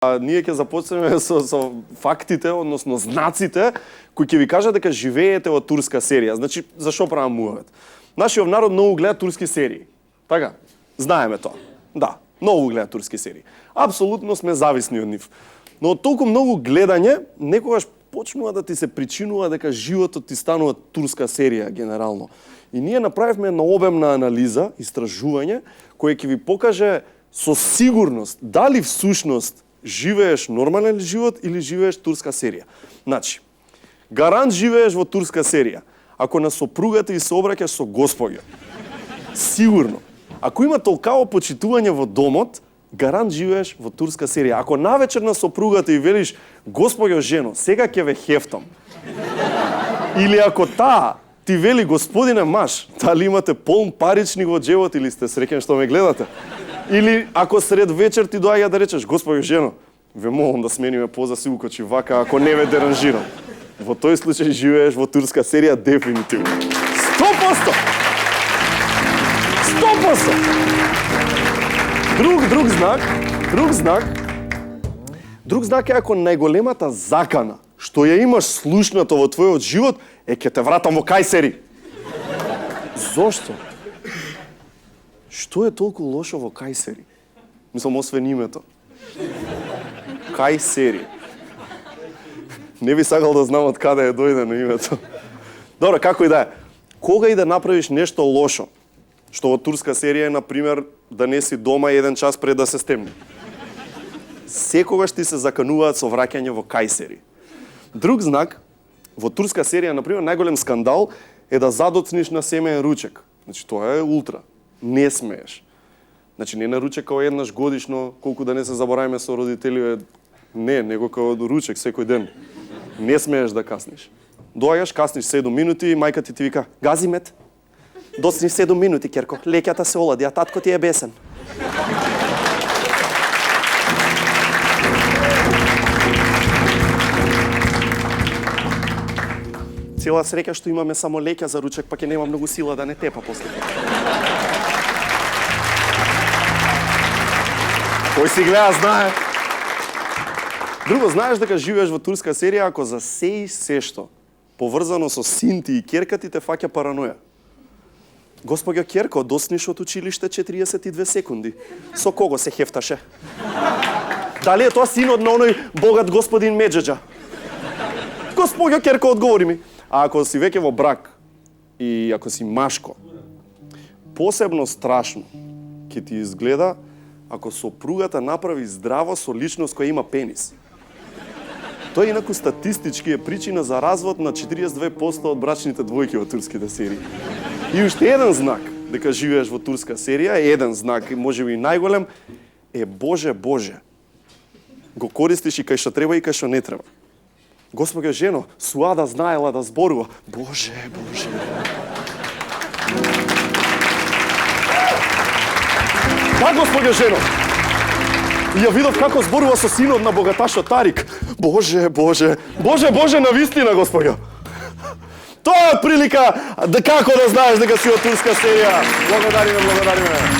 Ние ќе започнеме со фактите, односно знаците, кои ќе ви кажат дека живеете во турска серија. Значи, зашо правам мувет? Нашиот народ многу гледа турски серии. Така? Знаеме тоа. Да, многу гледа турски серии. Апсолутно сме зависни од нив. Но од толку многу гледање, некогаш почнува да ти се причинува дека животот ти станува турска серија генерално. И ние направивме една обемна анализа, истражување, кој ќе ви покаже со сигурност дали всушност живееш нормален живот или живееш турска серија. Значи, гарант живееш во турска серија ако на сопругата и се обраќаш со Господјо. Сигурно. Ако има толкаво почитување во домот, гарант живееш во турска серија. Ако навечер на сопругата и велиш Господјо жено, сега ќе ве хефтам. Или ако таа ти вели Господине маж, дали имате полн паричник во джебот или сте среќен што ме гледате? Или ако сред вечер ти доаѓа да речеш Господјо жено, ве молам да смениме поза си укочи вака ако не ве деранжирам. Во тој случај живееш во турска серија дефинитивно. 100%! 100%! Друг знак е ако најголемата закана што ја имаш слушнато во твојот живот е ќе те вратам во Кајсери. Зошто? Што е толку лошо во Кајсери? Мислам, освен името. Кајсери. Не би сакал да знам од каде е дојдено името. Добро, како и да е. Кога и да направиш нешто лошо, што во турска серија е, например, да не си дома 1 час пред да се стемни. Секогаш ти се закануваат со враќање во Кајсери. Друг знак, во турска серија, например, најголем скандал е да задоцниш на семеен ручек. Значи, тоа е ултра. Не смееш. Значи, не на ручек као еднаш годишно, колку да не се забораваме со родителиве. Не, него као ручек секој ден. Не смееш да касниш. Доаѓаш, касниш 7 минути, мајка ти вика, гази мет. Доцни 7 минути, керко. Леќата се олади, а татко ти е бесен. Цела среќа што имаме само леќа за ручек, па ќе нема многу сила да не тепа после. Кој си гледа, знае. Друго, знаеш дека живееш во турска серија ако за се и се што поврзано со синти и керка ти те фаќа параноја. Господјо Керко, досниш од училиште 42 секунди. Со кого се хефташе? Дали е тоа синот на оној богат господин Меджеджа? Господјо Керко, одговори ми. А ако си веќе во брак и ако си машко, посебно страшно ќе ти изгледа ако сопругата направи здраво со личност која има пенис. Тоа инаку статистички е причина за развод на 42% од брачните двојки во турските серии. И уште еден знак дека живееш во турска серија, еден знак, можеби и најголем, е Боже, Боже. Го користиш и кај што треба и кај што не треба. Господјо жено, Суада знаела да зборува. Боже, Боже. Да, Господјо жено. И ја видов како зборува со синот на богаташот Тарик. Боже, Боже. Боже, Боже, навистина, Господјо. Тоа е прилика да како да знаеш дека си од турска серија. Благодариме.